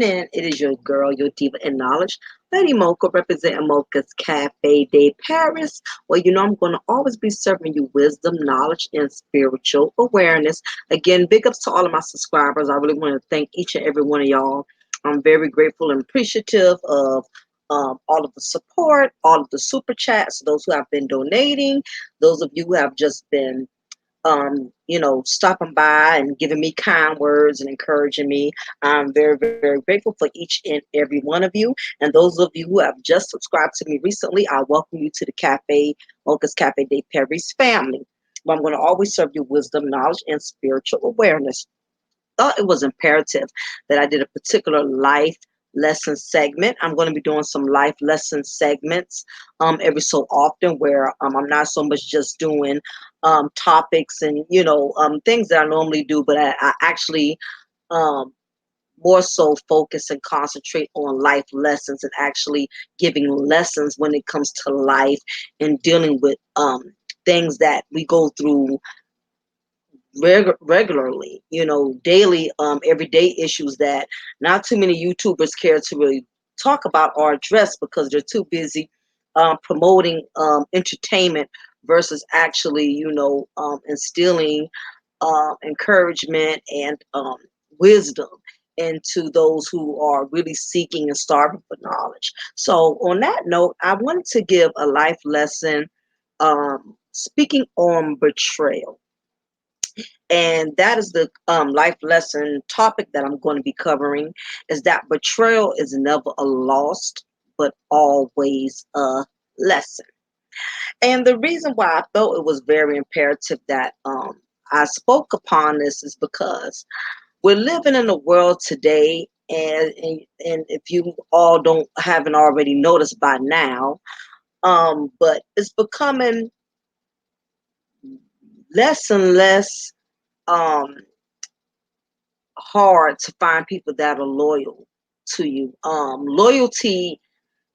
pen. It is your girl, your diva in knowledge, Lady Mocha, representing Mocha's Cafe de Paris. Well, you know I'm going to always be serving you wisdom, knowledge, and spiritual awareness. Again, big ups to all of my subscribers. I really want to thank each and every one of y'all. I'm very grateful and appreciative of all of the support, all of the super chats, those who have been donating, those of you who have just been stopping by and giving me kind words and encouraging me. I'm very, very grateful for each and every one of you. And those of you who have just subscribed to me recently, I welcome you to the Cafe, Mocha's Cafe de Paris family, where I'm going to always serve you wisdom, knowledge, and spiritual awareness. Thought it was imperative that I did a particular life lesson segment. I'm going to be doing some life lesson segments every so often where I'm not so much just doing topics and things that I normally do, but I actually um, more so focus and concentrate on life lessons and actually giving lessons when it comes to life and dealing with things that we go through regularly, daily, everyday issues that not too many YouTubers care to really talk about or address because they're too busy promoting entertainment versus actually, instilling encouragement and wisdom into those who are really seeking and starving for knowledge. So, on that note, I wanted to give a life lesson speaking on betrayal. And that is the life lesson topic that I'm going to be covering, is that betrayal is never a loss, but always a lesson. And the reason why I felt it was very imperative that I spoke upon this is because we're living in a world today, and if you all don't haven't already noticed by now, but it's becoming less and less um, hard to find people that are loyal to you. Loyalty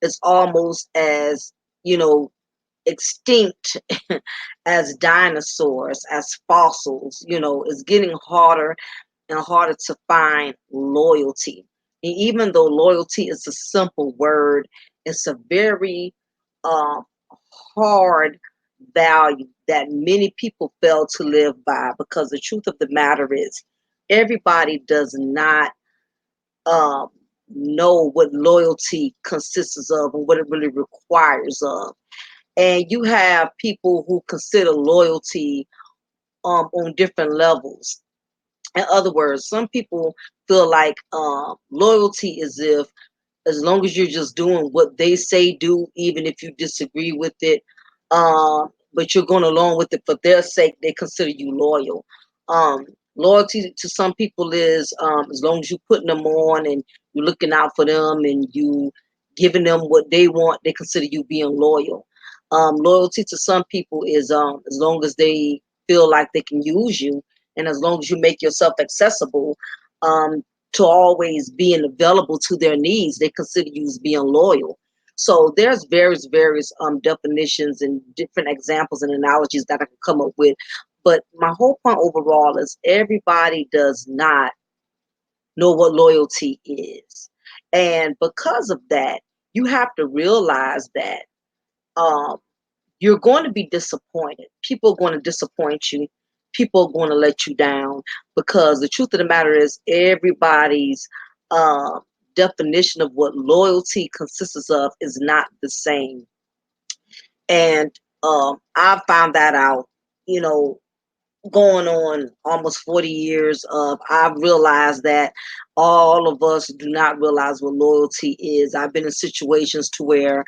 is almost as, you know, extinct as dinosaurs, as fossils. It's getting harder and harder to find loyalty. And even though loyalty is a simple word, it's a very uh, hard value that many people fail to live by, because the truth of the matter is everybody does not um, know what loyalty consists of and what it really requires of. And you have people who consider loyalty on different levels. In other words, some people feel like loyalty is if, as long as you're just doing what they say do, even if you disagree with it, but you're going along with it for their sake, they consider you loyal. Um, Loyalty to some people is as long as you're putting them on and you're looking out for them and you giving them what they want, they consider you being loyal. Loyalty to some people is as long as they feel like they can use you, and as long as you make yourself accessible, um, to always being available to their needs, they consider you as being loyal. So there's various definitions and different examples and analogies that I can come up with. But my whole point overall is everybody does not know what loyalty is. And because of that, you have to realize that um, you're going to be disappointed. People are going to disappoint you. People are going to let you down, because the truth of the matter is everybody's um, definition of what loyalty consists of is not the same. And I found that out, you know, going on almost 40 years of, I've realized that all of us do not realize what loyalty is. I've been in situations to where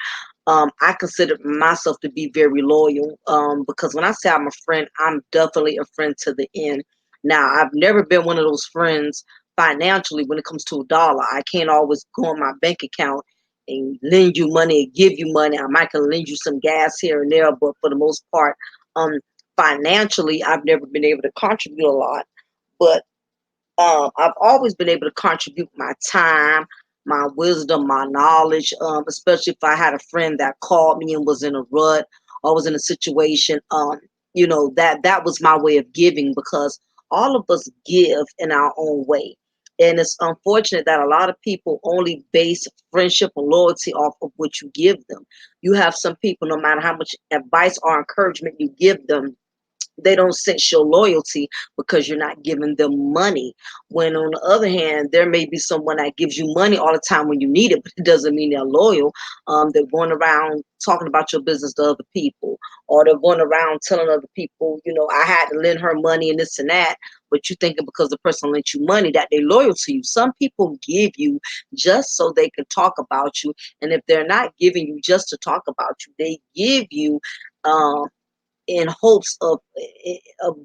I consider myself to be very loyal, because when I say I'm a friend, I'm definitely a friend to the end. Now, I've never been one of those friends financially when it comes to a dollar. I can't always go on my bank account and lend you money and give you money. I might can lend you some gas here and there, but for the most part, um, financially, I've never been able to contribute a lot. But I've always been able to contribute my time, my wisdom, my knowledge, especially if I had a friend that called me and was in a rut or was in a situation. That was my way of giving, because all of us give in our own way. And it's unfortunate that a lot of people only base friendship and loyalty off of what you give them. You have some people, no matter how much advice or encouragement you give them, they don't sense your loyalty because you're not giving them money. When on the other hand, there may be someone that gives you money all the time when you need it, but it doesn't mean they're loyal. They're going around talking about your business to other people, or they're going around telling other people, I had to lend her money and this and that. But you thinking because the person lent you money that they're loyal to you. Some people give you just so they can talk about you, and if they're not giving you just to talk about you, they give you. Um, in hopes of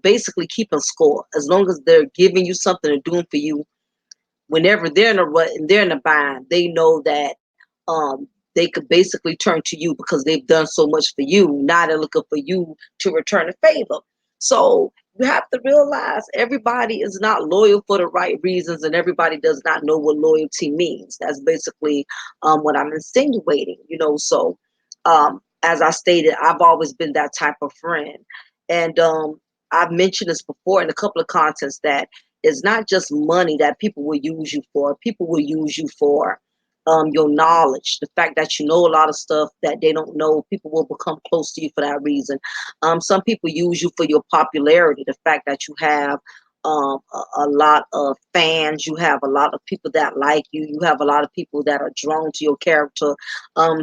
basically keeping score. As long as they're giving you something and doing for you, whenever they're in a rut and they're in a bind, they know that they could basically turn to you because they've done so much for you. Now they're looking for you to return a favor. So you have to realize everybody is not loyal for the right reasons, and everybody does not know what loyalty means. That's basically what I'm insinuating. So as I stated, I've always been that type of friend, and I've mentioned this before in a couple of contents that it's not just money that people will use you for. People will use you for your knowledge, the fact that you know a lot of stuff that they don't know. People will become close to you for that reason. Some people use you for your popularity, the fact that you have a lot of fans, you have a lot of people that like you, you have a lot of people that are drawn to your character.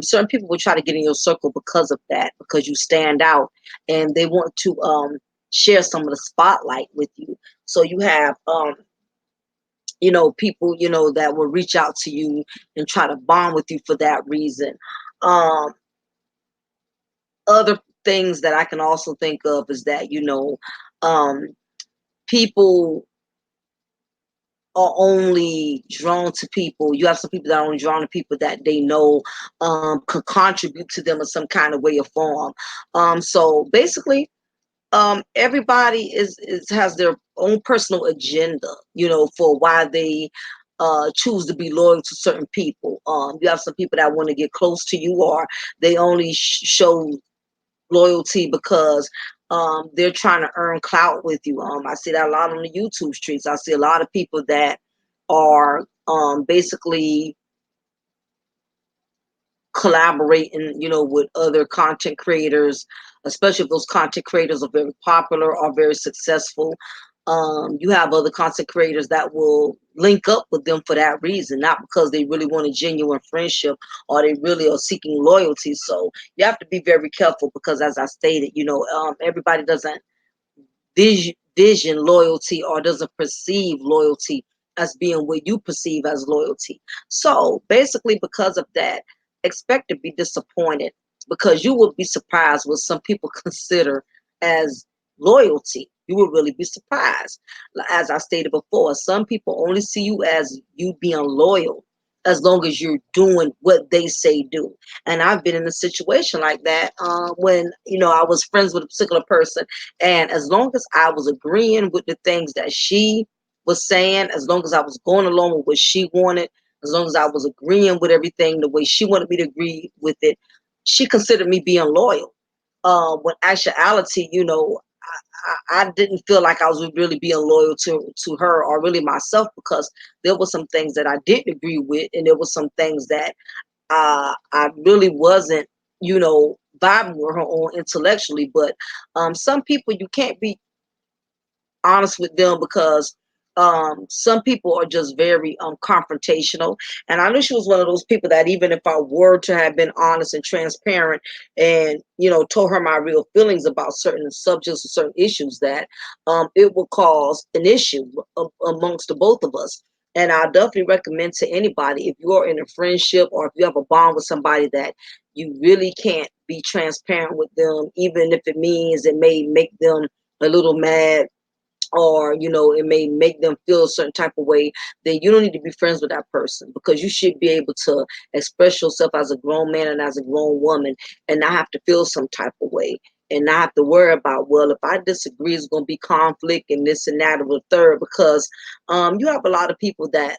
Certain people will try to get in your circle because of that, because you stand out, and they want to share some of the spotlight with you. So you have people, that will reach out to you and try to bond with you for that reason. Um, Other things that I can also think of is that, um, people are only drawn to people. You have some people that are only drawn to people that they know could contribute to them in some kind of way or form. So basically, everybody is has their own personal agenda, for why they choose to be loyal to certain people. You have some people that want to get close to you, or they only show loyalty because they're trying to earn clout with you. I see that a lot on the YouTube streets. I see a lot of people that are basically collaborating, with other content creators, especially if those content creators are very popular or very successful. You have other content creators that will link up with them for that reason, not because they really want a genuine friendship or they really are seeking loyalty. So you have to be very careful because, as I stated, everybody doesn't vision loyalty or doesn't perceive loyalty as being what you perceive as loyalty. So basically, because of that, expect to be disappointed because you will be surprised what some people consider as loyalty. You will really be surprised. As I stated before, some people only see you as you being loyal as long as you're doing what they say do. And I've been in a situation like that when, I was friends with a particular person, and as long as I was agreeing with the things that she was saying, as long as I was going along with what she wanted, as long as I was agreeing with everything the way she wanted me to agree with it, she considered me being loyal. When actuality, I didn't feel like I was really being loyal to her or really myself, because there were some things that I didn't agree with, and there were some things that I really wasn't, vibing with her on intellectually. But some people you can't be honest with them because some people are just very confrontational. And I knew she was one of those people that even if I were to have been honest and transparent and, told her my real feelings about certain subjects or certain issues, that it will cause an issue amongst the both of us. And I definitely recommend to anybody, if you're in a friendship or if you have a bond with somebody, that you really can't be transparent with them, even if it means it may make them a little mad, or it may make them feel a certain type of way. Then you don't need to be friends with that person, because you should be able to express yourself as a grown man and as a grown woman and not have to feel some type of way, and not have to worry about, well, if I disagree, it's going to be conflict and this and that or the third. Because you have a lot of people that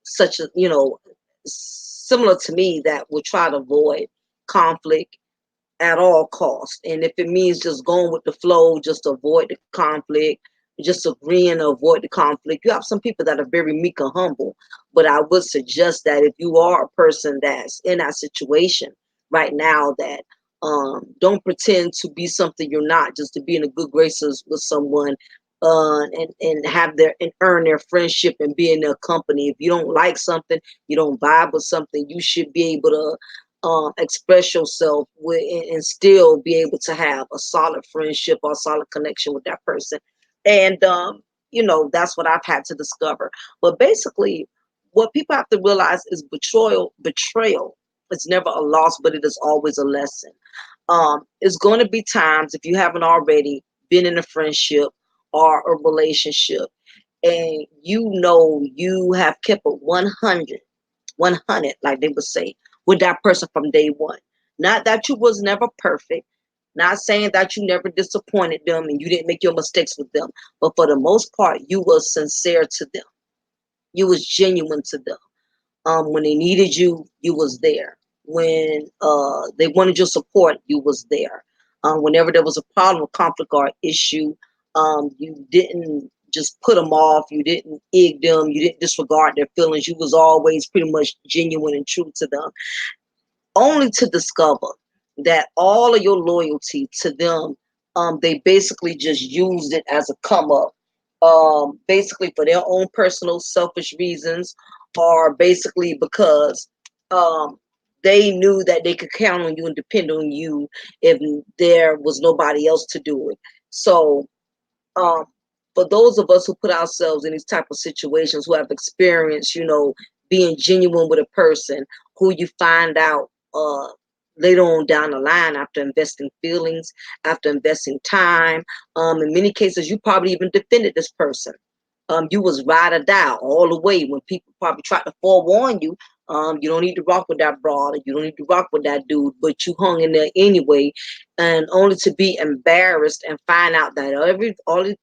such a similar to me, that will try to avoid conflict at all costs. And if it means just going with the flow, just to avoid the conflict, just agreeing to avoid the conflict. You have some people that are very meek and humble, but I would suggest that if you are a person that's in that situation right now, that don't pretend to be something you're not, just to be in a good graces with someone, and have their and earn their friendship and be in their company. If you don't like something, you don't vibe with something, you should be able to express yourself with, and still be able to have a solid friendship or a solid connection with that person. And that's what I've had to discover. But basically, what people have to realize is betrayal is never a loss, but it is always a lesson. It's going to be times, if you haven't already been in a friendship or a relationship, and you have kept it 100, 100, like they would say, with that person from day one. Not that you was never perfect, not saying that you never disappointed them and you didn't make your mistakes with them, but for the most part, you was sincere to them. You was genuine to them. When they needed you, you was there. When they wanted your support, you was there. Whenever there was a problem, conflict, or issue, you didn't just put them off. You didn't egg them. You didn't disregard their feelings. You was always pretty much genuine and true to them, only to discover that all of your loyalty to them, they basically just used it as a come up, basically for their own personal selfish reasons, or basically because um, they knew that they could count on you and depend on you if there was nobody else to do it. So um, for those of us who put ourselves in these type of situations, who have experienced, being genuine with a person who you find out later on down the line, after investing feelings, after investing time, in many cases, you probably even defended this person. You was ride or die all the way when people probably tried to forewarn you. You don't need to rock with that broad, you don't need to rock with that dude, but you hung in there anyway, and only to be embarrassed and find out that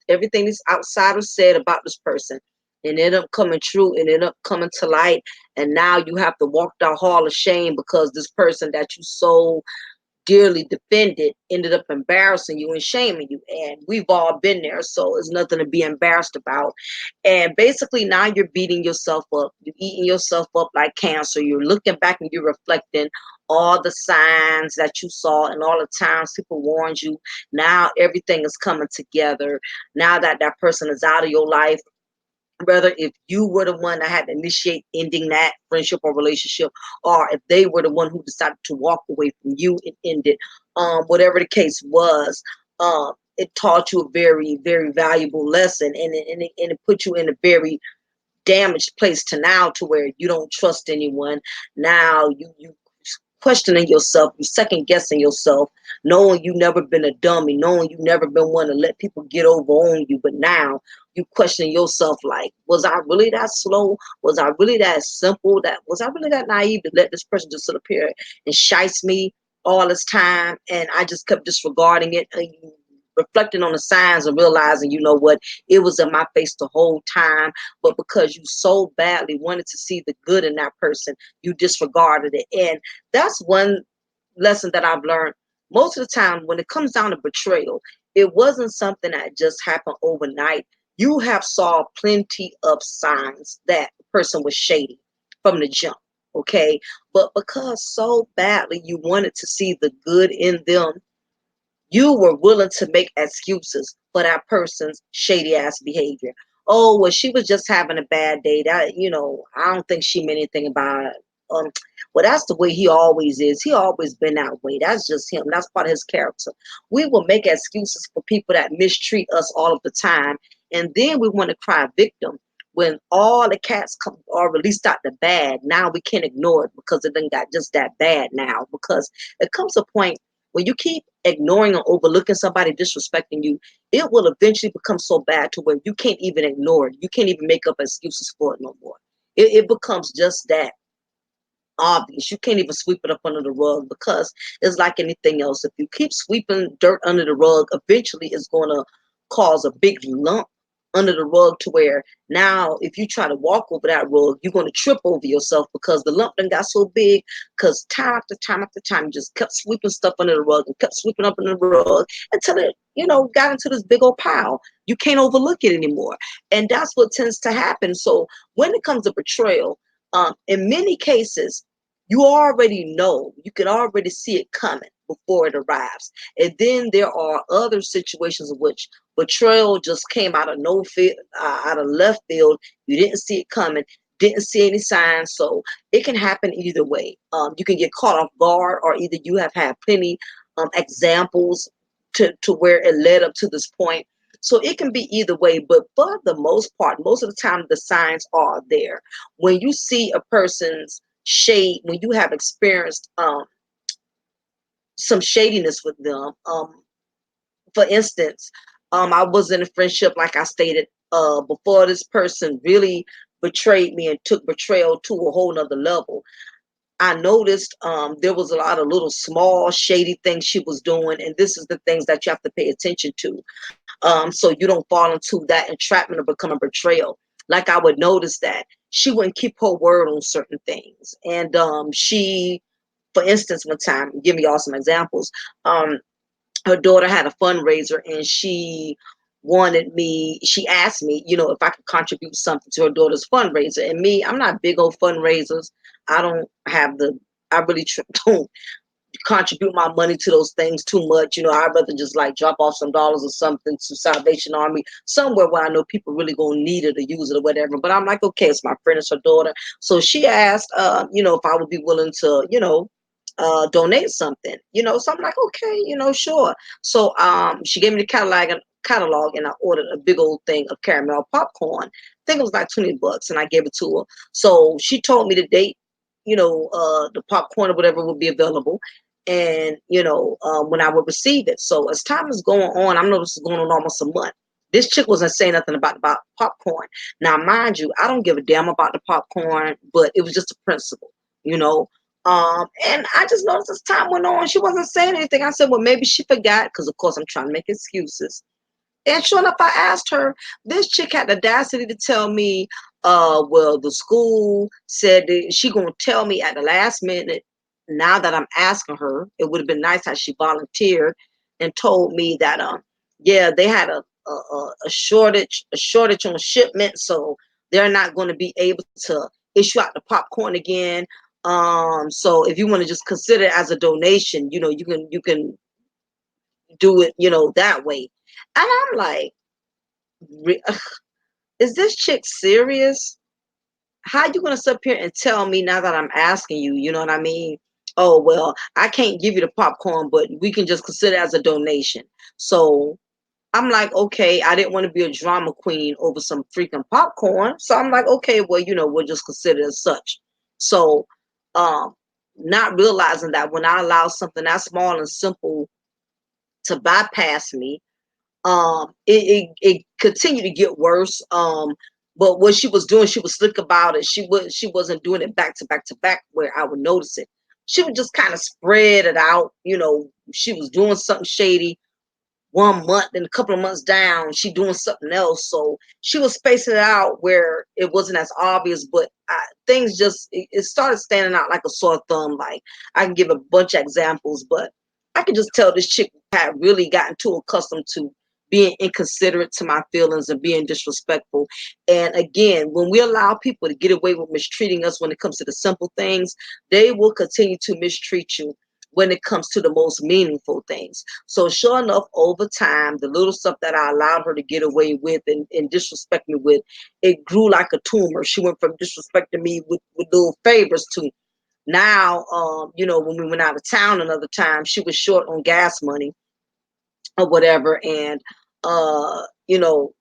everything these outsiders said about this person, and ended up coming true and ended up coming to light, and now you have to walk down hall of shame because this person that you so dearly defended ended up embarrassing you and shaming you. And we've all been there, so it's nothing to be embarrassed about. And basically, now you're beating yourself up, you're eating yourself up like cancer. You're looking back and you're reflecting all the signs that you saw and all the times people warned you. Now everything is coming together. Now that that person is out of your life, whether if you were the one that had to initiate ending that friendship or relationship, or if they were the one who decided to walk away from you and end it, whatever the case was, it taught you a very, very valuable lesson, and it put you in a very damaged place to now, to where you don't trust anyone. Now you questioning yourself, you second guessing yourself, knowing you never been a dummy, knowing you never been one to let people get over on you, but now you questioning yourself, like, was I really that slow? Was I really that simple? That was I really that naive to let this person just sit up here and shice me all this time, and I just kept disregarding it? And you reflecting on the signs and realizing, you know what, it was in my face the whole time, but because you so badly wanted to see the good in that person, you disregarded it. And that's one lesson that I've learned. Most of the time, when it comes down to betrayal, it wasn't something that just happened overnight. You have saw plenty of signs that the person was shady from the jump, okay? But because so badly you wanted to see the good in them, you were willing to make excuses for that person's shady ass behavior. Oh, well, she was just having a bad day. I don't think she meant anything about it. Um, well, that's the way he always is. He always been that way. That's just him. That's part of his character. We will make excuses for people that mistreat us all of the time, and then we want to cry victim when all the cats come are released out the bag. Now we can't ignore it because it done got just that bad now. Because it comes a point when you keep ignoring or overlooking somebody disrespecting you, it will eventually become so bad to where you can't even ignore it. You can't even make up excuses for it no more. It becomes just that obvious. You can't even sweep it up under the rug, because it's like anything else. If you keep sweeping dirt under the rug, eventually it's going to cause a big lump. under the rug to where now if you try to walk over that rug, you're going to trip over yourself because the lump done got so big because time after time after time, you just kept sweeping stuff under the rug and kept sweeping up under the rug until it, got into this big old pile. You can't overlook it anymore. And that's what tends to happen. So when it comes to betrayal, in many cases, you already know, you can already see it coming before it arrives. And then there are other situations in which betrayal just came out of no field, out of left field. You didn't see it coming, didn't see any signs. So it can happen either way. You can get caught off guard, or either you have had plenty examples to where it led up to this point. So it can be either way, but for the most part, most of the time, the signs are there. When you see a person's shade, when you have experienced some shadiness with them, for instance, I was in a friendship, like I stated, before this person really betrayed me and took betrayal to a whole nother level. I noticed there was a lot of little small shady things she was doing, and this is the things that you have to pay attention to, so you don't fall into that entrapment of becoming betrayal. Like I would notice that she wouldn't keep her word on certain things, and for instance, one time, give me all some examples. Um, Her daughter had a fundraiser, and she asked me, if I could contribute something to her daughter's fundraiser. And me, I'm not big old fundraisers. I don't have I really don't contribute my money to those things too much. I'd rather just like drop off some dollars or something to Salvation Army, somewhere where I know people really gonna need it or use it or whatever. But I'm like, okay, it's my friend, it's her daughter. So she asked, if I would be willing to, donate something. So I'm like, okay, sure. So she gave me the catalog, and I ordered a big old thing of caramel popcorn. I think it was like $20, and I gave it to her. So she told me the date, the popcorn or whatever would be available, and when I would receive it. So as time is going on, I'm noticing it's going on almost a month. This chick wasn't saying nothing about popcorn. Now, mind you, I don't give a damn about the popcorn, but it was just a principle, you know. And I just noticed as time went on, she wasn't saying anything. I said, well, maybe she forgot, because of course I'm trying to make excuses. And sure enough, I asked her. This chick had the audacity to tell me, well, the school said that she gonna tell me at the last minute. Now that I'm asking her, it would have been nice how she volunteered and told me that, yeah, they had a shortage on shipment, so they're not going to be able to issue out the popcorn again. So if you want to just consider it as a donation, you can do it, that way. And I'm like, Re- is this chick serious? How you gonna sit here and tell me now that I'm asking you? You know what I mean? Oh well, I can't give you the popcorn, but we can just consider it as a donation. So I'm like, okay, I didn't want to be a drama queen over some freaking popcorn. So I'm like, okay, well, we'll just consider it as such. So, um, not realizing that when I allow something that small and simple to bypass me, it continued to get worse. But what she was doing, she was slick about it. She wasn't doing it back to back to back where I would notice it. She would just kind of spread it out. She was doing something shady 1 month, and a couple of months down, she doing something else. So she was spacing it out where it wasn't as obvious, but things just it started standing out like a sore thumb. Like, I can give a bunch of examples, but I could just tell this chick had really gotten too accustomed to being inconsiderate to my feelings and being disrespectful. And again, when we allow people to get away with mistreating us when it comes to the simple things, they will continue to mistreat you when it comes to the most meaningful things. So sure enough, over time, the little stuff that I allowed her to get away with and disrespect me with, it grew like a tumor. She went from disrespecting me with little favors to now, when we went out of town another time, she was short on gas money or whatever, and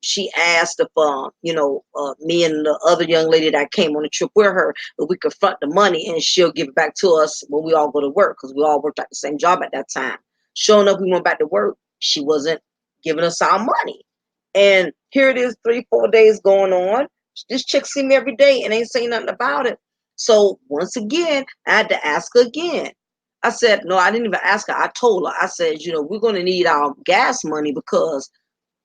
she asked if me and the other young lady that came on the trip with her, if we could front the money and she'll give it back to us when we all go to work, because we all worked at the same job at that time. Sure enough, we went back to work, she wasn't giving us our money. And here it is, 3 4 days going on, this chick see me every day and ain't saying nothing about it. So once again, I had to ask her again. I said, no, I didn't even ask her. I told her, I said, we're going to need our gas money, because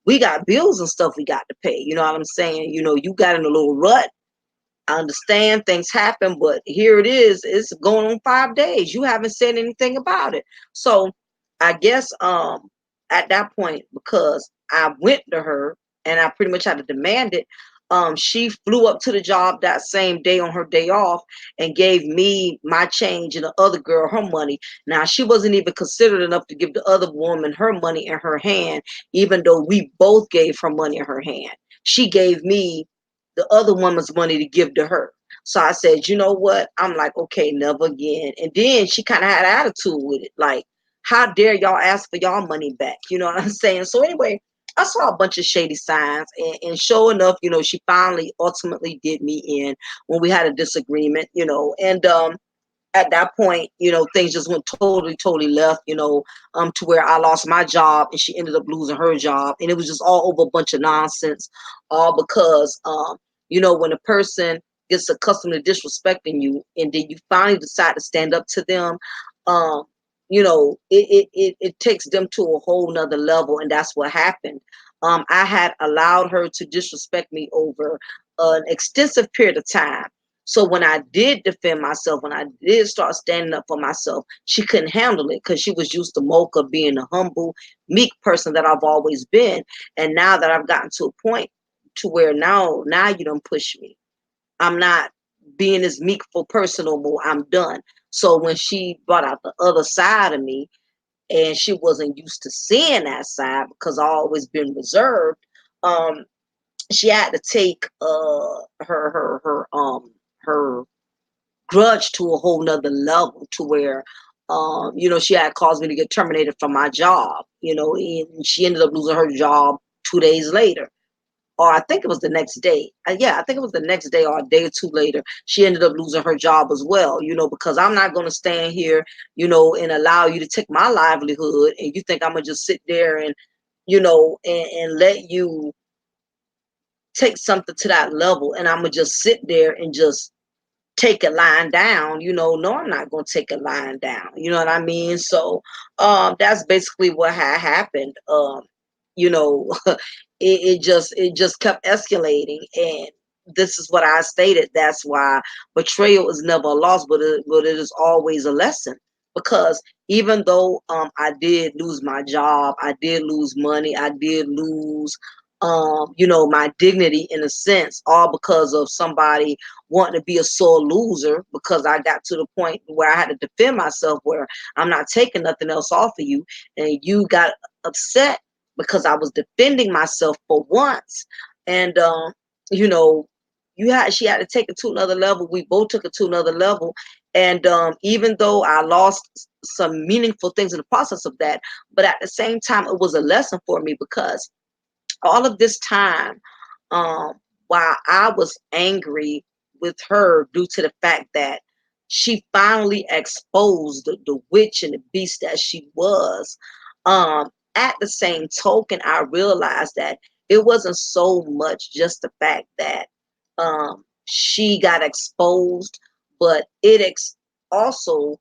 we got bills and stuff we got to pay. You know what I'm saying? You know, you got in a little rut. I understand things happen, but here it is. It's going on 5 days. You haven't said anything about it. So I guess at that point, because I went to her and I pretty much had to demand it, she flew up to the job that same day on her day off and gave me my change and the other girl her money. Now she wasn't even considerate enough to give the other woman her money in her hand, even though we both gave her money in her hand. She gave me the other woman's money to give to her. So I said, you know what? I'm like, okay, never again. And then she kind of had an attitude with it. Like, how dare y'all ask for y'all money back? You know what I'm saying? So anyway, I saw a bunch of shady signs. And sure enough, you know, she finally ultimately did me in when we had a disagreement, you know. And at that point, you know, things just went totally left, you know, to where I lost my job and she ended up losing her job. And it was just all over a bunch of nonsense, all because, you know, when a person gets accustomed to disrespecting you and then you finally decide to stand up to them, um, you know, it takes them to a whole nother level. And that's what happened. I had allowed her to disrespect me over an extensive period of time. So when I did defend myself, when I did start standing up for myself, she couldn't handle it because she was used to Mocha being a humble, meek person that I've always been. And now that I've gotten to a point to where now you don't push me. I'm not being this meekful person no more. I'm done. So when she brought out the other side of me, and she wasn't used to seeing that side because I always been reserved, um, she had to take her grudge to a whole nother level to where you know, she had caused me to get terminated from my job, you know, and she ended up losing her job 2 days later. Or I think it was the next day. Yeah, I think it was the next day or a day or two later. She ended up losing her job as well, you know, because I'm not going to stand here, you know, and allow you to take my livelihood and you think I'm going to just sit there and, you know, and let you take something to that level and I'm going to just sit there and just take a line down, you know. No, I'm not going to take a line down, you know what I mean? So that's basically what had happened. You know, it just kept escalating, and this is what I stated. That's why betrayal is never a loss, but it is always a lesson. Because even though I did lose my job, I did lose money, I did lose you know, my dignity in a sense, all because of somebody wanting to be a sore loser, because I got to the point where I had to defend myself, where I'm not taking nothing else off of you, and you got upset because I was defending myself for once. And you know, she had to take it to another level. We both took it to another level. And even though I lost some meaningful things in the process of that, but at the same time, it was a lesson for me because all of this time, um, while I was angry with her due to the fact that she finally exposed the witch and the beast that she was, at the same token, I realized that it wasn't so much just the fact that she got exposed, but also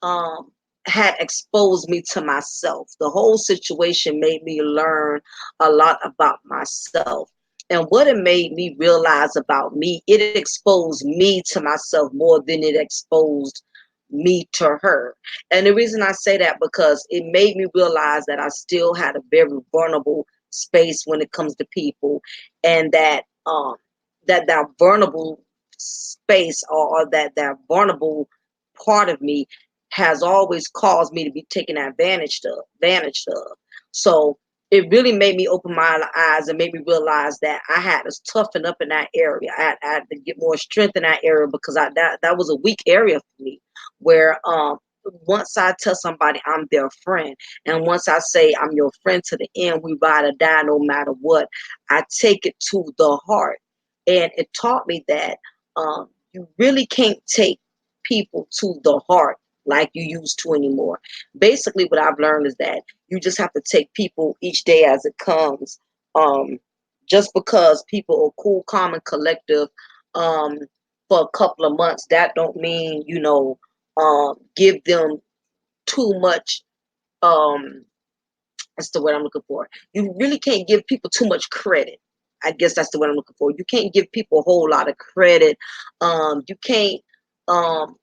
um, had exposed me to myself. The whole situation made me learn a lot about myself. And what it made me realize about me, it exposed me to myself more than it exposed me to her. And the reason I say that, because it made me realize that I still had a very vulnerable space when it comes to people, and that vulnerable space, or that vulnerable part of me has always caused me to be taken advantage of. So it really made me open my eyes and made me realize that I had to toughen up in that area. I had to get more strength in that area, because that was a weak area for me. Where once I tell somebody I'm their friend, and once I say I'm your friend to the end, we ride or die no matter what, I take it to the heart. And it taught me that you really can't take people to the heart like you used to anymore. Basically, what I've learned is that you just have to take people each day as it comes. Um, just because people are cool, calm, and collective um, for a couple of months, that don't mean, you know, give them too much um, That's the word I'm looking for. You really can't give people too much credit. I guess that's the word I'm looking for. You can't give people a whole lot of credit. You can't um,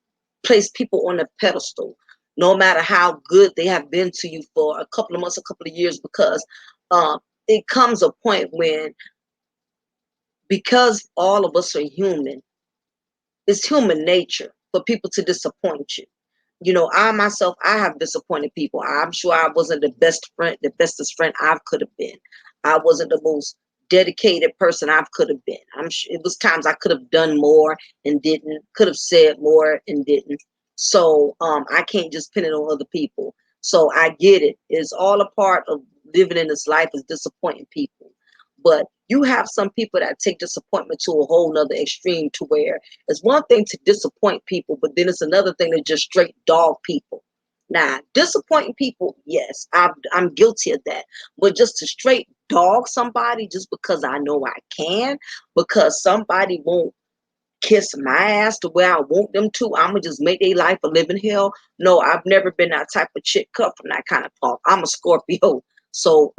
place people on a pedestal, no matter how good they have been to you for a couple of months, a couple of years, because um, it comes a point when, because all of us are human, it's human nature for people to disappoint you. I myself, I have disappointed people. I'm sure I wasn't the bestest friend I could have been. I wasn't the most dedicated person I could have been. I'm sure it was times I could have done more and didn't, could have said more and didn't. So I can't just pin it on other people. So I get it. It's all a part of living in this life, is disappointing people. But you have some people that take disappointment to a whole nother extreme, to where it's one thing to disappoint people, but then it's another thing to just straight dog people. Now, disappointing people, yes, I'm guilty of that. But just to straight dog somebody just because I know I can, because somebody won't kiss my ass the way I want them to, I'ma just make their life a living hell. No, I've never been that type of chick cut from that kind of talk. I'm a Scorpio. So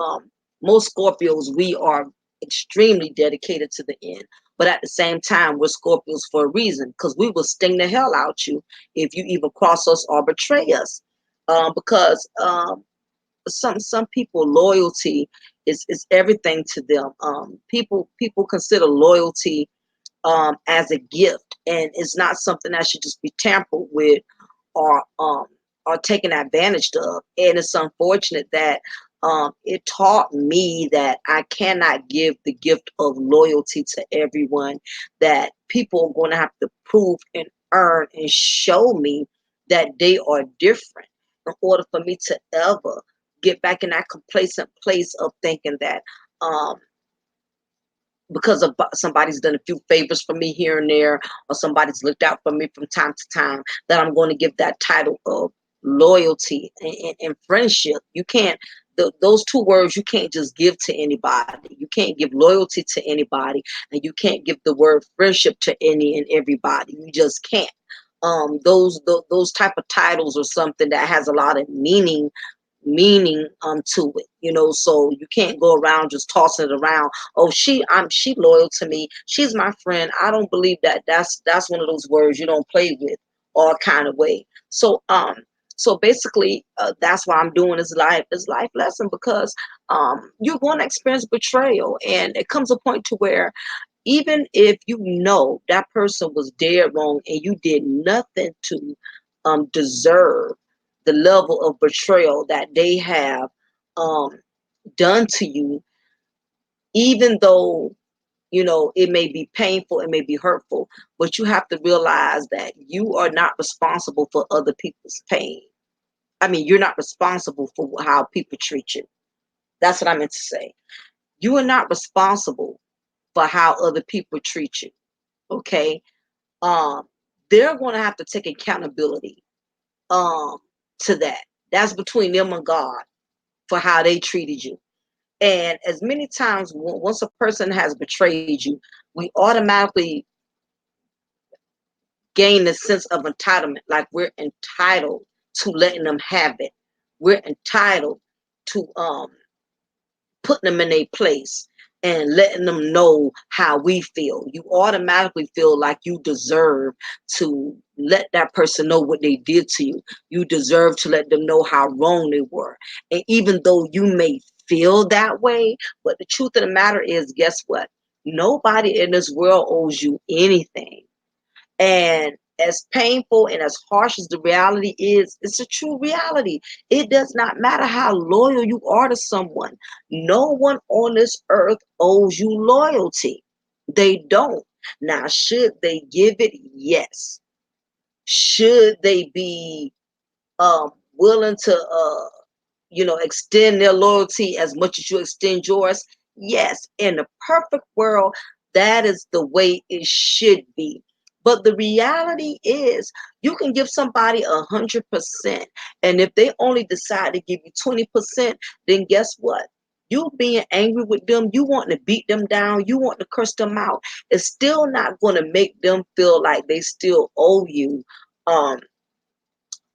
most Scorpios, we are extremely dedicated to the end. But at the same time, we're Scorpios for a reason, because we will sting the hell out you if you even cross us or betray us. Because some people, loyalty is everything to them. People consider loyalty as a gift, and it's not something that should just be tampered with or taken advantage of. And it's unfortunate that it taught me that I cannot give the gift of loyalty to everyone, that people are going to have to prove and earn and show me that they are different in order for me to ever get back in that complacent place of thinking that um, because of somebody's done a few favors for me here and there, or somebody's looked out for me from time to time, that I'm going to give that title of loyalty and friendship. You can't, those two words you can't just give to anybody. You can't give loyalty to anybody, and you can't give the word friendship to any and everybody. You just can't. Those type of titles are something that has a lot of meaning to it, so you can't go around just tossing it around. Oh, she loyal to me, she's my friend. I don't believe that. That's one of those words you don't play with all kind of way. So basically, that's why I'm doing this life lesson, because you're going to experience betrayal, and it comes a point to where, even if you know that person was dead wrong and you did nothing to deserve the level of betrayal that they have um, done to you, even though it may be painful, it may be hurtful, but you have to realize that you are not responsible for other people's pain. I mean, you're not responsible for how people treat you. That's what I meant to say. You are not responsible for how other people treat you. Okay. um, they're going to have to take accountability um, to that. That's between them and God for how they treated you. And as many times, once a person has betrayed you, we automatically gain the sense of entitlement, like we're entitled to letting them have it. We're entitled to putting them in a place and letting them know how we feel. You automatically feel like you deserve to let that person know what they did to you. You deserve to let them know how wrong they were. And even though you may feel that way, but the truth of the matter is, guess what? Nobody in this world owes you anything. And as painful and as harsh as the reality is, it's a true reality. It does not matter how loyal you are to someone. No one on this earth owes you loyalty. They don't. Now, should they give it? Yes. Should they be willing to extend their loyalty as much as you extend yours? Yes, in the perfect world, that is the way it should be. But the reality is, you can give somebody 100%, and if they only decide to give you 20%, then guess what? You being angry with them, you want to beat them down, you want to curse them out. It's still not going to make them feel like they still owe you um,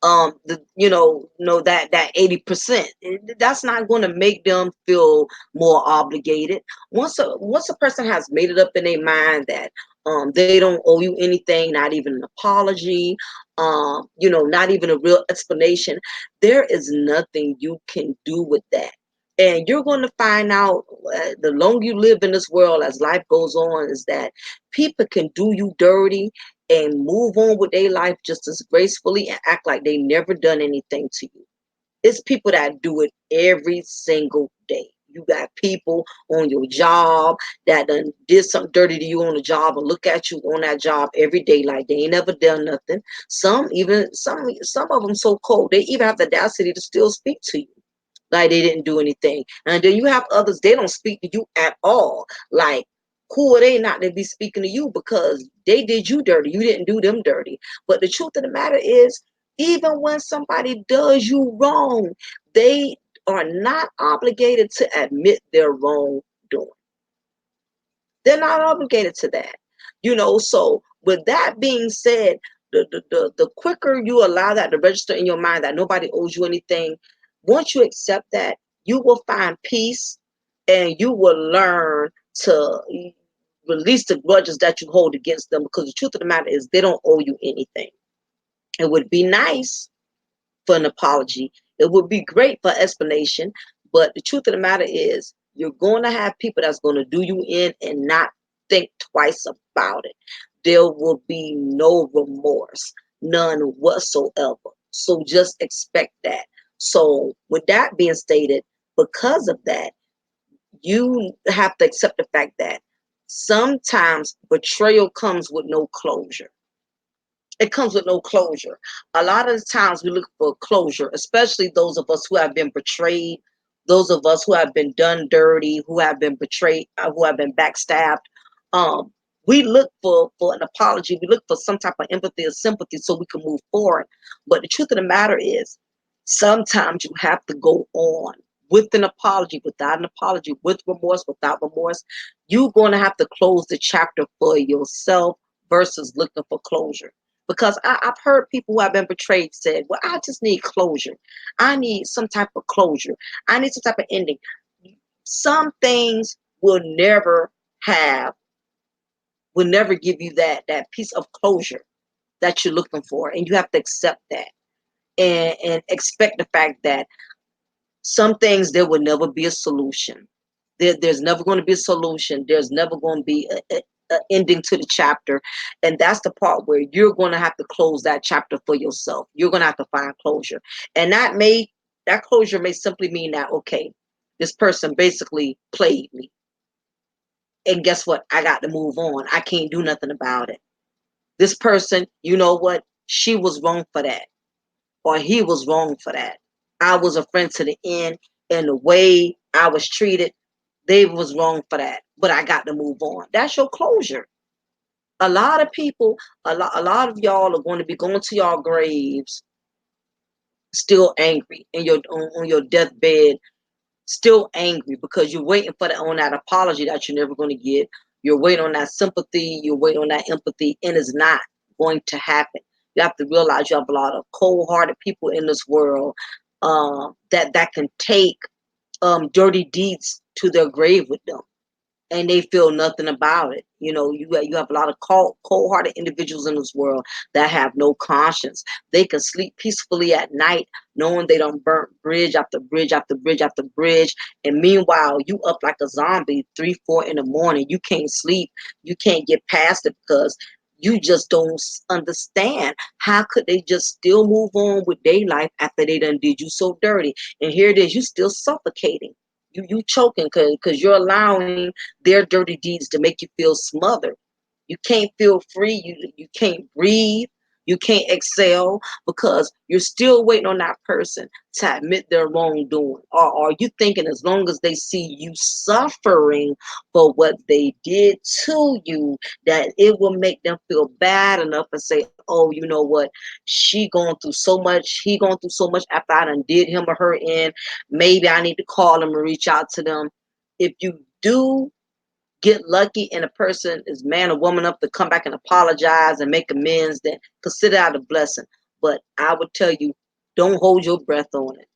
that 80%. That's not going to make them feel more obligated. Once a person has made it up in their mind that they don't owe you anything, not even an apology, not even a real explanation, there is nothing you can do with that. And you're going to find out, the longer you live in this world, as life goes on, is that people can do you dirty and move on with their life just as gracefully and act like they never done anything to you. It's people that do it every single day. You got people on your job that done did something dirty to you on the job and look at you on that job every day like they ain't never done nothing. Some of them so cold they even have the audacity to still speak to you like they didn't do anything. And then you have others, they don't speak to you at all. Like, who are they not to be speaking to you because they did you dirty? You didn't do them dirty. But the truth of the matter is, even when somebody does you wrong, they are not obligated to admit their wrongdoing. They're not obligated to that. So with that being said, the quicker you allow that to register in your mind that nobody owes you anything, once you accept that, you will find peace and you will learn to release the grudges that you hold against them, because the truth of the matter is they don't owe you anything. It would be nice for an apology. It would be great for explanation. But the truth of the matter is, you're going to have people that's going to do you in and not think twice about it. There will be no remorse, none whatsoever. So just expect that. So, with that being stated, because of that, you have to accept the fact that sometimes betrayal comes with no closure. It comes with no closure. A lot of the times we look for closure, especially those of us who have been betrayed, those of us who have been done dirty, who have been betrayed, who have been backstabbed. We look for an apology. We look for some type of empathy or sympathy so we can move forward. But the truth of the matter is, sometimes you have to go on with an apology, without an apology, with remorse, without remorse. You're going to have to close the chapter for yourself versus looking for closure. Because I've heard people who have been betrayed said, well, I just need closure. I need some type of closure. I need some type of ending. Some things have, will never give you that piece of closure that you're looking for. And you have to accept that and expect the fact that some things there will never be a solution. There's never going to be a solution. There's never going to be a ending to the chapter. And that's the part where you're going to have to close that chapter for yourself. You're going to have to find closure. And that closure may simply mean that, okay, this person basically played me. And guess what? I got to move on. I can't do nothing about it. This person, you know what? She was wrong for that. Or he was wrong for that. I was a friend to the end, and the way I was treated, they was wrong for that. But I got to move on. That's your closure. A lot of people, a lot of y'all are going to be going to your graves still angry in on your deathbed, still angry because you're waiting for that apology that you're never going to get. You're waiting on that sympathy. You're waiting on that empathy, and it's not going to happen. You have to realize you have a lot of cold-hearted people in this world that can take dirty deeds to their grave with them, and they feel nothing about it. You have a lot of cold-hearted individuals in this world that have no conscience. They can sleep peacefully at night knowing they don't burn bridge after bridge after bridge after bridge. And meanwhile, you up like a zombie 3, 4 in the morning. You can't sleep. You can't get past it because you just don't understand. How could they just still move on with their life after they done did you so dirty? And here it is, you still suffocating. You choking because you're allowing their dirty deeds to make you feel smothered. You can't feel free. You can't breathe. You can't exhale because you're still waiting on that person to admit their wrongdoing. Or are you thinking as long as they see you suffering for what they did to you, that it will make them feel bad enough and say, oh, you know what? She going through so much. He going through so much after I done did him or her in. Maybe I need to call them and reach out to them. If you do get lucky and a person is man or woman up to come back and apologize and make amends, then consider that a blessing. But I would tell you, Don't hold your breath on it,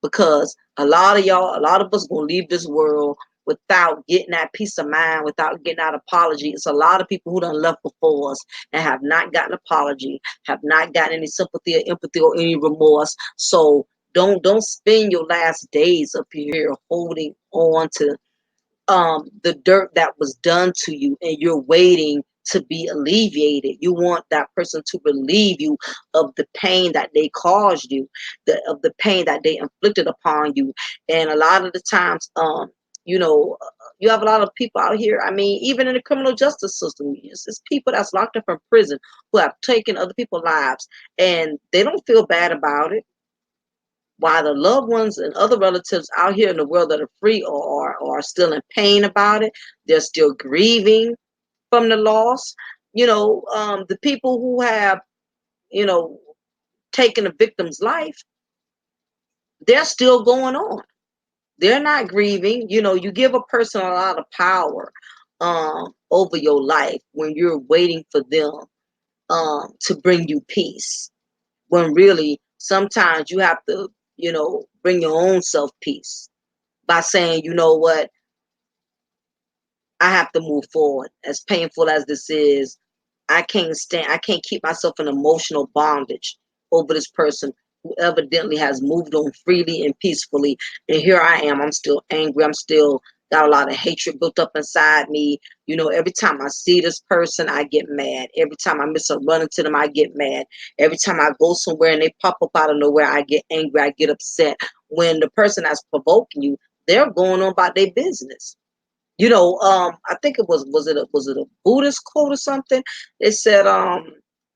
because a lot of us gonna leave this world without getting that peace of mind, without getting that apology. It's a lot of people who done left before us and have not gotten apology, have not gotten any sympathy or empathy or any remorse. So don't spend your last days up here holding on to the dirt that was done to you, and you're waiting to be alleviated. You want that person to relieve you of the pain that they caused you, of the pain that they inflicted upon you. And a lot of the times, you know, you have a lot of people out here. I mean, even in the criminal justice system, it's people that's locked up in prison who have taken other people's lives, and they don't feel bad about it, while the loved ones and other relatives out here in the world that are free are still in pain about it. They're still grieving from the loss. The people who have, you know, taken a victim's life, they're still going on. They're not grieving. You give a person a lot of power over your life when you're waiting for them to bring you peace. When really, sometimes you have to, bring your own self peace by saying, you know what, I have to move forward. As painful as this is, I can't keep myself in emotional bondage over this person who evidently has moved on freely and peacefully. And here I am, I'm still angry. I'm still got a lot of hatred built up inside me. Every time I see this person, I get mad. Every time I miss a run into them, I get mad. Every time I go somewhere and they pop up out of nowhere, I get angry. I get upset. When the person that's provoking you, they're going on about their business. I think it was a Buddhist quote or something. They said,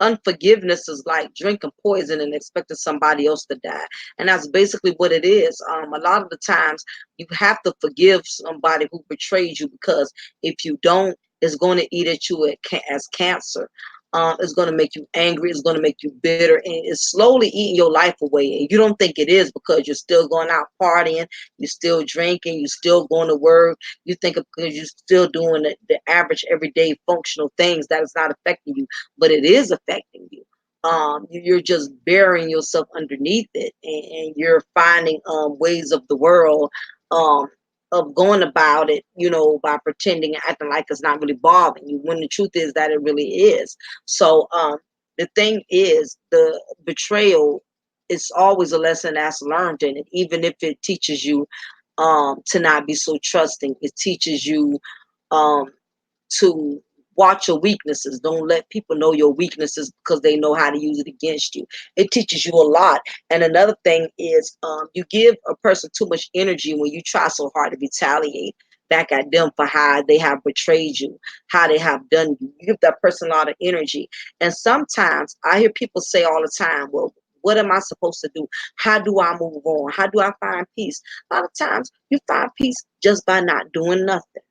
unforgiveness is like drinking poison and expecting somebody else to die. And that's basically what it is. A lot of the times you have to forgive somebody who betrayed you, because if you don't, it's going to eat at you as cancer. It's going to make you angry. It's going to make you bitter, and it's slowly eating your life away. And you don't think it is, because you're still going out partying, you're still drinking, you're still going to work. You think of, because you're still doing the average everyday functional things, that is not affecting you, but it is affecting you. You're just burying yourself underneath it, and you're finding ways of the world, um, of going about it, by pretending and acting like it's not really bothering you, when the truth is that it really is. So the thing is, the betrayal is always a lesson that's learned in it, even if it teaches you to not be so trusting. It teaches you um, to watch your weaknesses. Don't let people know your weaknesses, because they know how to use it against you. It teaches you a lot. And another thing is, you give a person too much energy when you try so hard to retaliate back at them for how they have betrayed you, how they have done you. You give that person a lot of energy. And sometimes I hear people say all the time, well, what am I supposed to do? How do I move on? How do I find peace? A lot of times you find peace just by not doing nothing,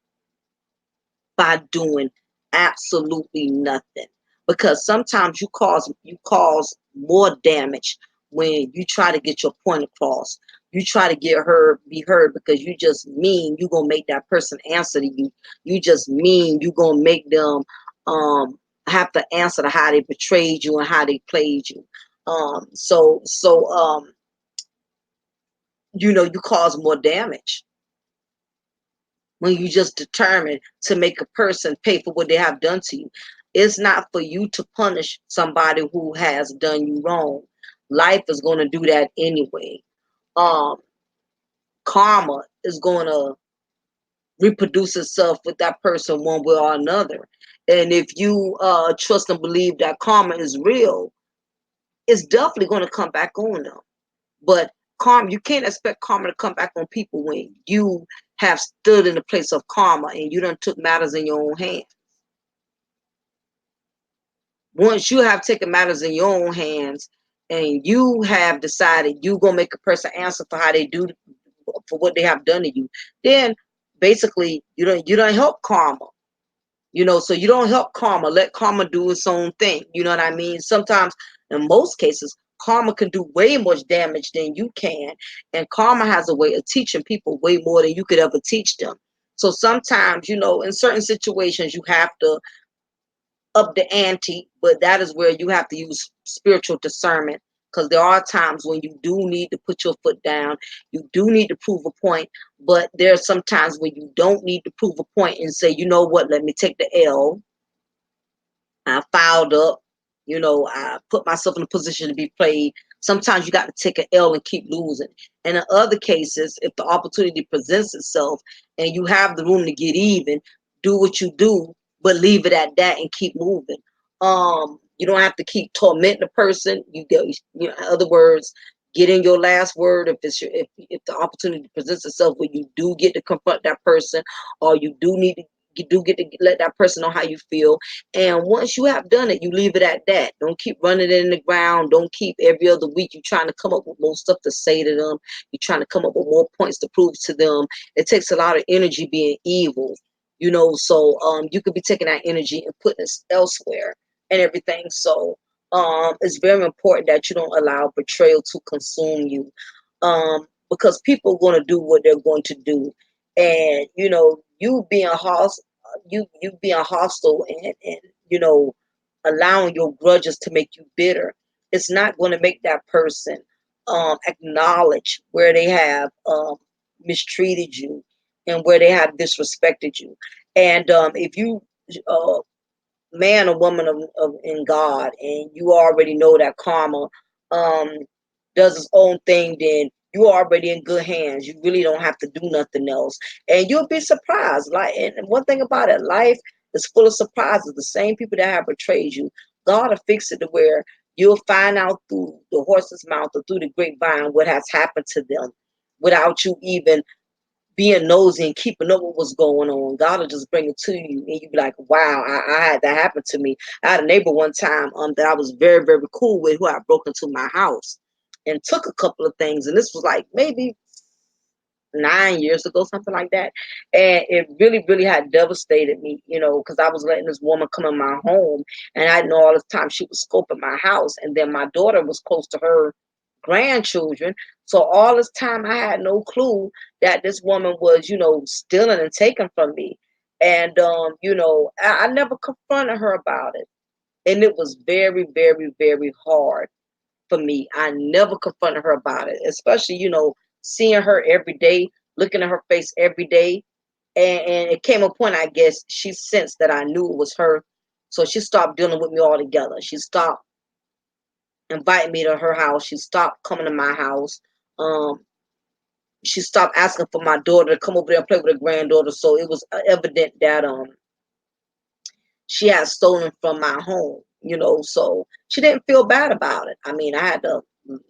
by doing absolutely nothing. Because sometimes you cause more damage when you try to get your point across. You try to be heard, because you just mean you gonna make that person answer to you. You just mean you gonna make them um have to answer to how they betrayed you and how they played you. You cause more damage when you just determine to make a person pay for what they have done to you. It's not for you to punish somebody who has done you wrong. Life is going to do that anyway. Um, Karma is going to reproduce itself with that person one way or another. And if you trust and believe that karma is real, it's definitely going to come back on them. But karma, you can't expect karma to come back on people when you have stood in the place of karma and you done took matters in your own hands. Once you have taken matters in your own hands and you have decided you gonna make a person answer for how they do, for what they have done to you, then basically you don't help karma. So you don't help karma. Let karma do its own thing. You know what I mean? Sometimes, in most cases, karma can do way much damage than you can. And karma has a way of teaching people way more than you could ever teach them. So sometimes, in certain situations, you have to up the ante, but that is where you have to use spiritual discernment because there are times when you do need to put your foot down. You do need to prove a point, but there are some times when you don't need to prove a point and say, you know what, let me take the L. I fouled up. I put myself in a position to be played. Sometimes you got to take an L and keep losing. And in other cases, if the opportunity presents itself and you have the room to get even, do what you do, but leave it at that and keep moving. You don't have to keep tormenting the person. In other words, get in your last word if the opportunity presents itself where you do get to confront that person, or you do get to let that person know how you feel. And once you have done it, you leave it at that. Don't keep running it in the ground. Don't keep every other week you trying to come up with more stuff to say to them. You're trying to come up with more points to prove to them. It takes a lot of energy being evil, so you could be taking that energy and putting it elsewhere and everything. So it's very important that you don't allow betrayal to consume you. Because people are going to do what they're going to do. And you being hostile, you being hostile and allowing your grudges to make you bitter, it's not going to make that person acknowledge where they have mistreated you and where they have disrespected you. And if you man or woman of in God, and you already know that karma um, does its own thing, then you're already in good hands. You really don't have to do nothing else, and you'll be surprised. Like, and one thing about it, life is full of surprises. The same people that have betrayed you, God will fix it to where you'll find out through the horse's mouth or through the grapevine what has happened to them, without you even being nosy and keeping up with what's going on. God will just bring it to you, and you be like, "Wow, I had that happen to me." I had a neighbor one time that I was very, very cool with, who had broke into my house and took a couple of things, and this was like maybe 9 years ago, something like that. And it really, really had devastated me, because I was letting this woman come in my home, and I know all this time she was scoping my house. And then my daughter was close to her grandchildren. So all this time I had no clue that this woman was, stealing and taking from me. And, I never confronted her about it. And it was very, very, very hard for me. I never confronted her about it, especially, seeing her every day, looking at her face every day. And it came a point, I guess, she sensed that I knew it was her. So she stopped dealing with me altogether. She stopped inviting me to her house. She stopped coming to my house. Um, she stopped asking for my daughter to come over there and play with her granddaughter. So it was evident that she had stolen from my home, so she didn't feel bad about it. I mean, I had to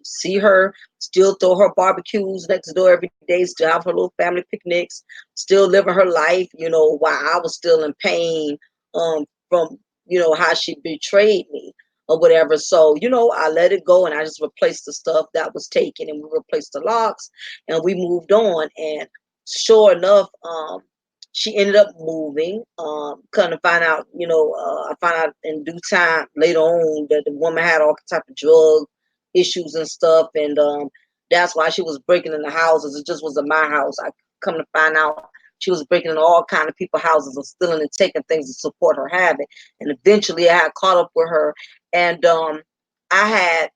see her still throw her barbecues next door every day, still have her little family picnics, still living her life, while I was still in pain from, how she betrayed me or whatever. So, I let it go, and I just replaced the stuff that was taken, and we replaced the locks, and we moved on. And sure enough, she ended up moving. Come to find out, I found out in due time later on that the woman had all type of drug issues and stuff, and that's why she was breaking into houses. It just wasn't my house. I come to find out she was breaking into all kind of people's houses and stealing and taking things to support her habit. And eventually, I had caught up with her, and I had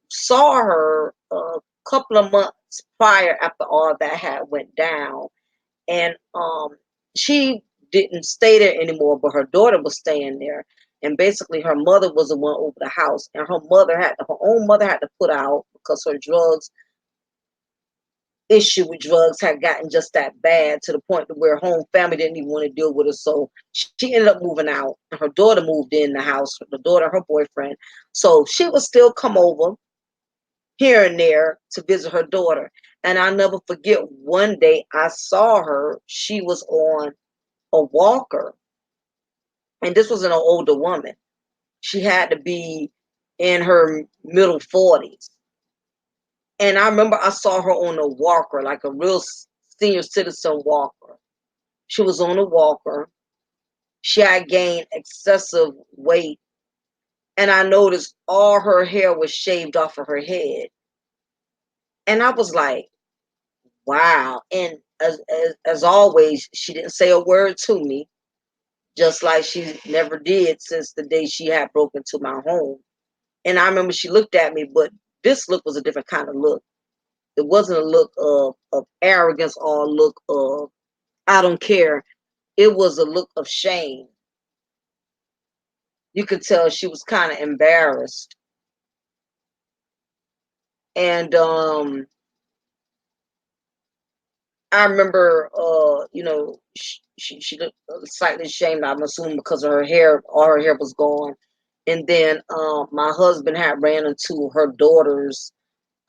saw her a couple of months prior after all that had went down. And she didn't stay there anymore, but her daughter was staying there. And basically her mother was the one over the house, and her own mother had to put out because her drugs issue with drugs had gotten just that bad, to the point to where home family didn't even want to deal with her. So she ended up moving out, and her daughter moved in the house, the daughter, her boyfriend. So she would still come over here and there to visit her daughter. And I'll never forget, one day I saw her. She was on a walker, and this was an older woman. She had to be in her middle 40s. And I remember I saw her on a walker, like a real senior citizen walker. She was on a walker. She had gained excessive weight. And I noticed all her hair was shaved off of her head. And I was like, wow. And as always, she didn't say a word to me, just like she never did since the day she had broken into my home. And I remember she looked at me, but this look was a different kind of look. It wasn't a look of arrogance or a look of I don't care. It was a look of shame. You could tell she was kind of embarrassed. And I remember, she looked slightly ashamed. I'm assuming because of her hair, all her hair was gone. And then my husband had ran into her daughter's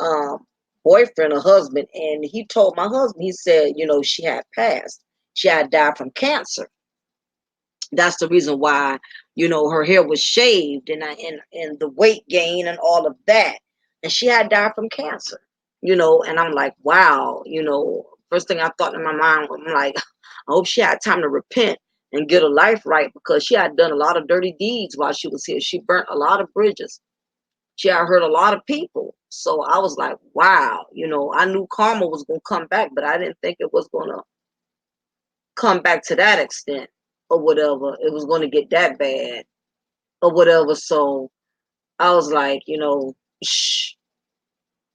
um, boyfriend or husband, and he told my husband, he said, she had passed. She had died from cancer. That's the reason why, her hair was shaved and the weight gain and all of that. And she had died from cancer, and I'm like, wow, first thing I thought in my mind, I'm like, I hope she had time to repent and get her life right because she had done a lot of dirty deeds while she was here. She burnt a lot of bridges. She had hurt a lot of people. So I was like, wow, I knew karma was going to come back, but I didn't think it was going to come back to that extent or whatever. It was going to get that bad or whatever. So I was like, shh,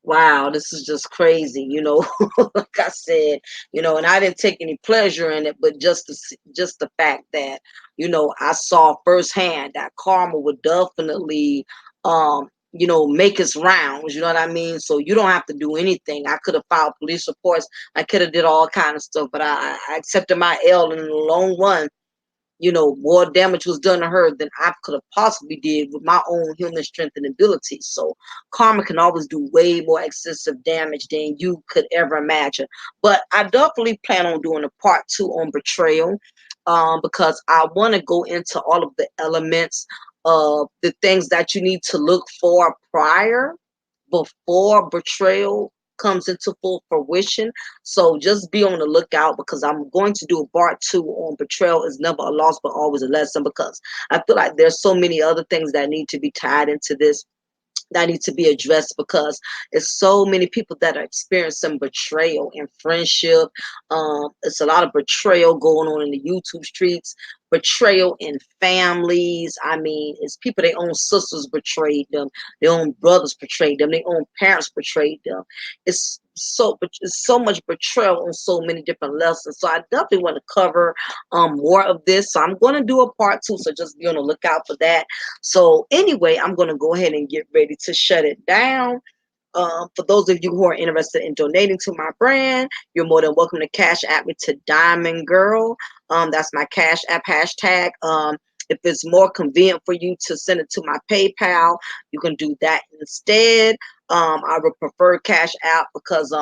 wow, this is just crazy, like I said, and I didn't take any pleasure in it, but just the fact that, I saw firsthand that karma would definitely, make its rounds, you know what I mean? So you don't have to do anything. I could have filed police reports. I could have did all kind of stuff, but I accepted my L in the long run. More damage was done to her than I could have possibly did with my own human strength and ability. So karma can always do way more excessive damage than you could ever imagine. But I definitely plan on doing a part two on betrayal, because I want to go into all of the elements of the things that you need to look for prior before betrayal comes into full fruition. So just be on the lookout because I'm going to do a part two on betrayal is never a loss but always a lesson, because I feel like there's so many other things that need to be tied into this, that need to be addressed, because it's so many people that are experiencing betrayal in friendship. It's a lot of betrayal going on in the YouTube streets, betrayal in families. I mean, it's people, their own sisters betrayed them, their own brothers betrayed them, their own parents betrayed them. It's so much betrayal on so many different lessons. So I definitely want to cover more of this. So I'm going to do a part two. So just be on the lookout for that. So anyway, I'm going to go ahead and get ready to shut it down. For those of you who are interested in donating to my brand, you're more than welcome to cash at me to Diamond Girl. That's my cash app hashtag. If it's more convenient for you to send it to my PayPal, you can do that instead. I would prefer cash app because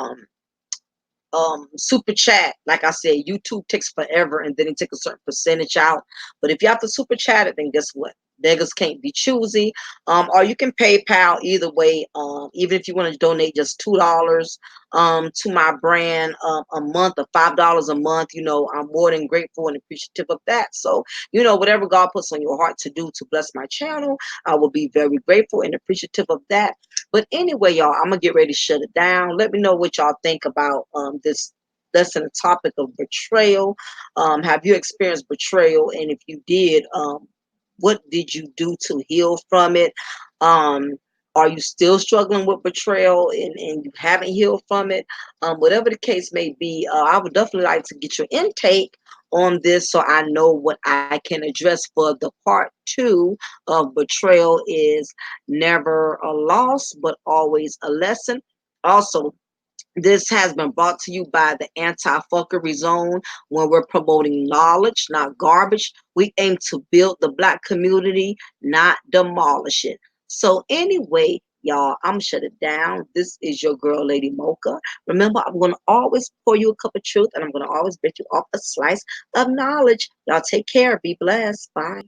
super chat, like I said, YouTube takes forever and then it takes a certain percentage out. But if you have to super chat it, then guess what, beggars can't be choosy. Or you can PayPal, either way. Even if you want to donate just $2 to my brand a month, or $5 a month, I'm more than grateful and appreciative of that. So whatever God puts on your heart to do to bless my channel, I will be very grateful and appreciative of that. But anyway, y'all, I'm gonna get ready to shut it down. Let me know what y'all think about this lesson, the topic of betrayal. Have you experienced betrayal? And if you did, what did you do to heal from it? Um, are you still struggling with betrayal and you haven't healed from it? Whatever the case may be, I would definitely like to get your intake on this so I know what I can address for the part two of betrayal is never a loss, but always a lesson. Also, this has been brought to you by the Anti-Fuckery Zone, when we're promoting knowledge, not garbage. We aim to build the Black community, not demolish it. So anyway, y'all, I'm shut it down. This is your girl, Lady Mocha. Remember, I'm going to always pour you a cup of truth, and I'm going to always bet you off a slice of knowledge. Y'all take care. Be blessed. Bye.